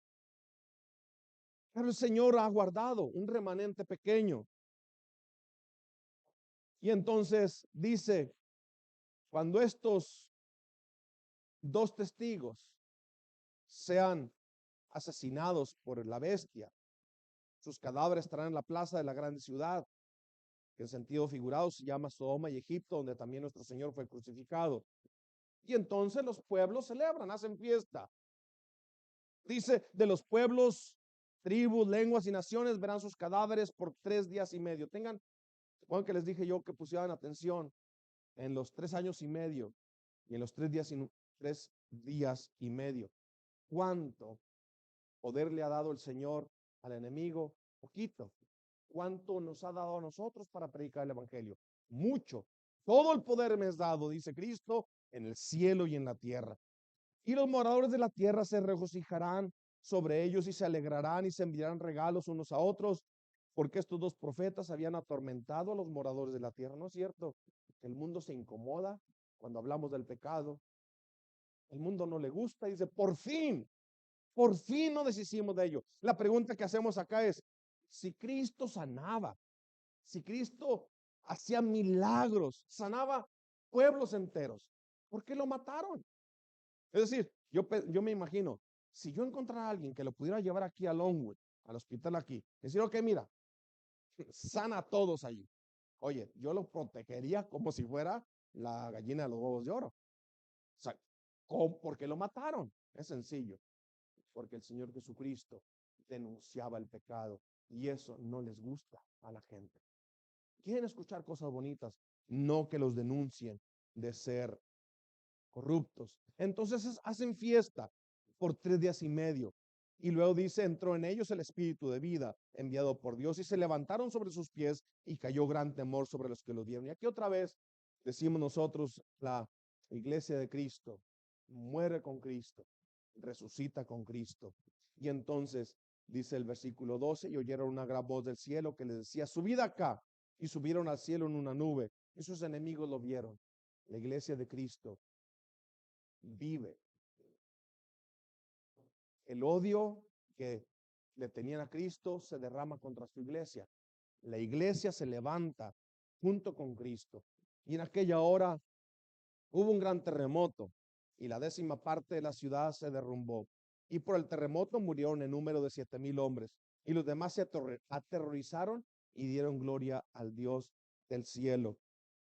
Pero el Señor ha guardado un remanente pequeño. Y entonces dice, cuando estos dos testigos sean asesinados por la bestia, sus cadáveres estarán en la plaza de la grande ciudad, que en sentido figurado se llama Sodoma y Egipto, donde también nuestro Señor fue crucificado. Y entonces los pueblos celebran, hacen fiesta. Dice, de los pueblos, tribus, lenguas y naciones verán sus cadáveres por 3 días y medio. Supongo que les dije yo que pusieran atención en los 3 años y medio y en los 3 días y medio. ¿Cuánto poder le ha dado el Señor al enemigo? Poquito. ¿Cuánto nos ha dado a nosotros para predicar el evangelio? Mucho. Todo el poder me es dado, dice Cristo, en el cielo y en la tierra. Y los moradores de la tierra se regocijarán sobre ellos y se alegrarán y se enviarán regalos unos a otros, porque estos dos profetas habían atormentado a los moradores de la tierra. ¿No es cierto? El mundo se incomoda cuando hablamos del pecado. El mundo no le gusta y dice, por fin nos deshicimos de ello. La pregunta que hacemos acá es, si Cristo sanaba, si Cristo hacía milagros, sanaba pueblos enteros, ¿por qué lo mataron? Es decir, yo me imagino, si yo encontrara a alguien que lo pudiera llevar aquí a Longwood, al hospital aquí, decir, ok, mira, sana a todos allí. Oye, yo lo protegería como si fuera la gallina de los huevos de oro. O sea, ¿por qué lo mataron? Es sencillo, porque el Señor Jesucristo denunciaba el pecado y eso no les gusta a la gente. Quieren escuchar cosas bonitas, no que los denuncien de ser corruptos. Entonces hacen fiesta por 3 días y medio. Y luego dice, entró en ellos el espíritu de vida enviado por Dios y se levantaron sobre sus pies y cayó gran temor sobre los que los vieron. Y aquí otra vez decimos nosotros, la iglesia de Cristo muere con Cristo, resucita con Cristo. Y entonces dice el versículo 12, y oyeron una gran voz del cielo que les decía, subid acá, y subieron al cielo en una nube, y sus enemigos lo vieron. La iglesia de Cristo vive. El odio que le tenían a Cristo se derrama contra su iglesia. La iglesia se levanta junto con Cristo. Y en aquella hora hubo un gran terremoto y la 10ª parte de la ciudad se derrumbó. Y por el terremoto murieron en número de 7,000 hombres. Y los demás se aterrorizaron y dieron gloria al Dios del cielo.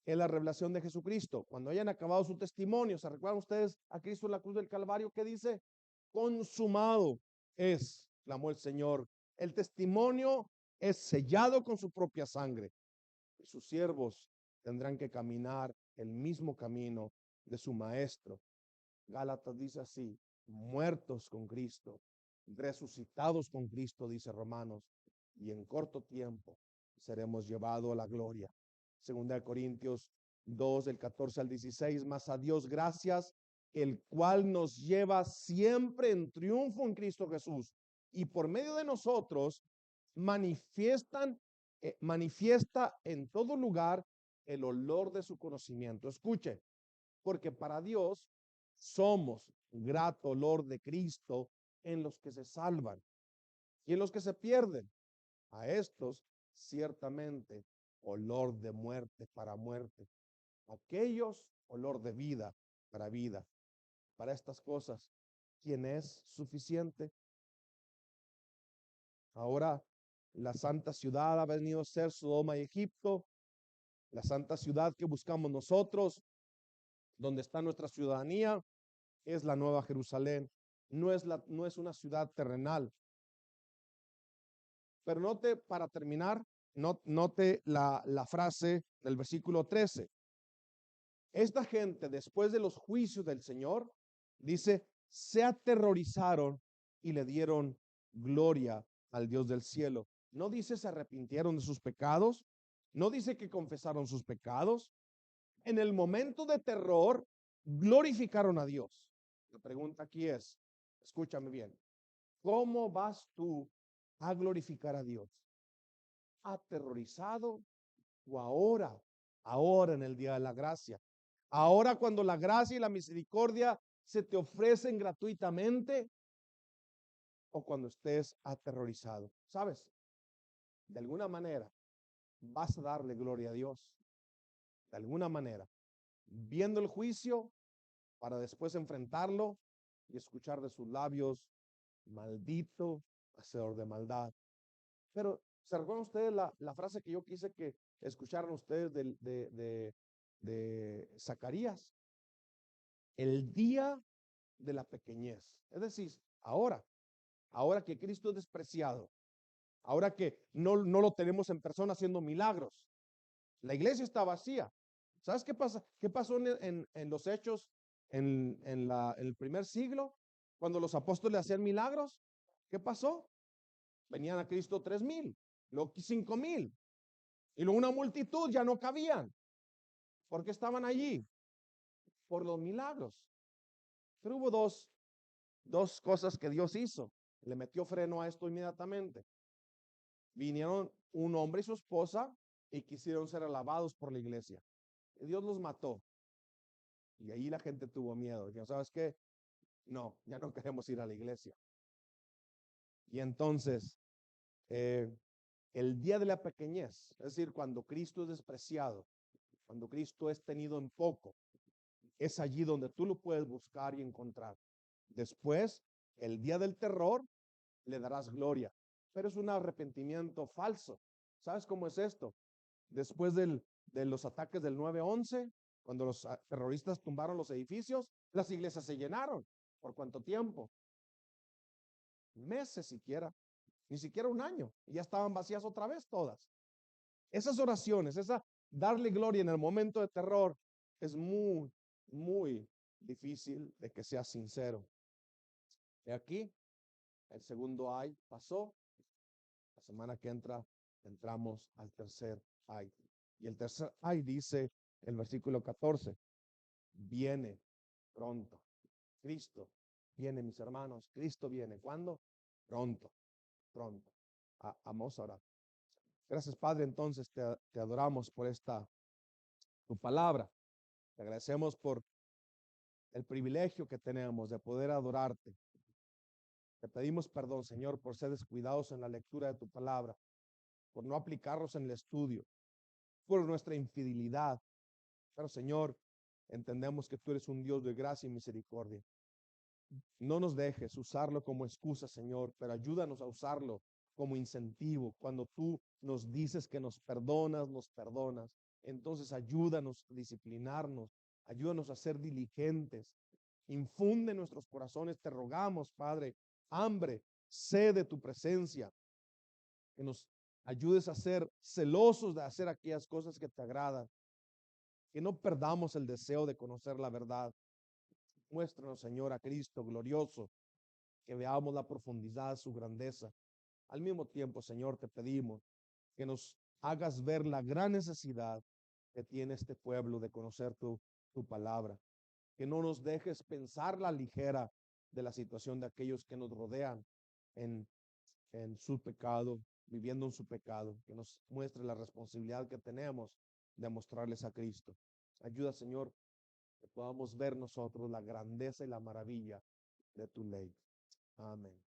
Es la revelación de Jesucristo. Cuando hayan acabado su testimonio, ¿se recuerdan ustedes a Cristo en la cruz del Calvario? ¿Qué dice? Consumado es, clamó el Señor. El testimonio es sellado con su propia sangre. Y sus siervos tendrán que caminar el mismo camino de su maestro. Gálatas dice así, muertos con Cristo, resucitados con Cristo, dice Romanos, y en corto tiempo seremos llevados a la gloria. Segunda de Corintios 2, del 14 al 16, más a Dios gracias, el cual nos lleva siempre en triunfo en Cristo Jesús, y por medio de nosotros manifiesta en todo lugar el olor de su conocimiento. Escuche, porque para Dios somos grato olor de Cristo en los que se salvan y en los que se pierden. A estos ciertamente olor de muerte para muerte. Aquellos olor de vida para vida. Para estas cosas, ¿quién es suficiente? Ahora la santa ciudad ha venido a ser Sodoma y Egipto. La santa ciudad que buscamos nosotros, donde está nuestra ciudadanía, es la Nueva Jerusalén. No es una ciudad terrenal. Pero note, para terminar, note la frase del versículo 13. Esta gente, después de los juicios del Señor, dice, se aterrorizaron y le dieron gloria al Dios del cielo. No dice se arrepintieron de sus pecados, no dice que confesaron sus pecados. En el momento de terror, glorificaron a Dios. La pregunta aquí es, escúchame bien, ¿cómo vas tú a glorificar a Dios? ¿Aterrorizado o ahora en el día de la gracia? Ahora cuando la gracia y la misericordia se te ofrecen gratuitamente o cuando estés aterrorizado. ¿Sabes? De alguna manera vas a darle gloria a Dios. De alguna manera. Viendo el juicio para después enfrentarlo y escuchar de sus labios, maldito hacedor de maldad. Pero, ¿se recuerdan ustedes la frase que yo quise que escucharon ustedes de Zacarías, el día de la pequeñez. Es decir, ahora que Cristo es despreciado, ahora que no lo tenemos en persona haciendo milagros, la iglesia está vacía. ¿Sabes qué pasa? ¿Qué pasó en los hechos en el primer siglo? Cuando los apóstoles hacían milagros, ¿qué pasó? Venían a Cristo 3,000, luego 5,000, y luego una multitud ya no cabían. ¿Por qué estaban allí? Por los milagros. Pero hubo dos cosas que Dios hizo. Le metió freno a esto inmediatamente. Vinieron un hombre y su esposa y quisieron ser alabados por la iglesia. Y Dios los mató. Y ahí la gente tuvo miedo. Dijeron, ¿sabes qué? No, ya no queremos ir a la iglesia. Y entonces, el día de la pequeñez, es decir, cuando Cristo es despreciado, cuando Cristo es tenido en poco, es allí donde tú lo puedes buscar y encontrar. Después, el día del terror, le darás gloria. Pero es un arrepentimiento falso. ¿Sabes cómo es esto? Después de los ataques del 9/11, cuando los terroristas tumbaron los edificios, las iglesias se llenaron. ¿Por cuánto tiempo? Meses siquiera, ni siquiera un año, y ya estaban vacías otra vez todas. Esas oraciones, darle gloria en el momento de terror, es muy, muy difícil de que sea sincero. De aquí, el segundo ay pasó. La semana que entra, entramos al tercer ay. Y el tercer ay dice el versículo 14, viene pronto. Cristo viene, mis hermanos. Cristo viene. ¿Cuándo? Pronto, pronto. Vamos a orar. Gracias, Padre. Entonces te adoramos por tu palabra. Te agradecemos por el privilegio que tenemos de poder adorarte. Te pedimos perdón, Señor, por ser descuidados en la lectura de tu palabra, por no aplicarlos en el estudio, por nuestra infidelidad. Pero, Señor, entendemos que tú eres un Dios de gracia y misericordia. No nos dejes usarlo como excusa, Señor, pero ayúdanos a usarlo como incentivo. Cuando tú nos dices que nos perdonas, nos perdonas. Entonces ayúdanos a disciplinarnos, ayúdanos a ser diligentes. Infunde en nuestros corazones, te rogamos, Padre, hambre, sed de tu presencia, que nos ayudes a ser celosos de hacer aquellas cosas que te agradan, que no perdamos el deseo de conocer la verdad. Muéstranos, Señor, a Cristo glorioso, que veamos la profundidad, su grandeza. Al mismo tiempo, Señor, te pedimos que nos hagas ver la gran necesidad que tiene este pueblo de conocer tu palabra. Que no nos dejes pensar la ligera de la situación de aquellos que nos rodean en, en su pecado, viviendo en su pecado. Que nos muestre la responsabilidad que tenemos de mostrarles a Cristo. Ayuda, Señor, que podamos ver nosotros la grandeza y la maravilla de tu ley. Amén.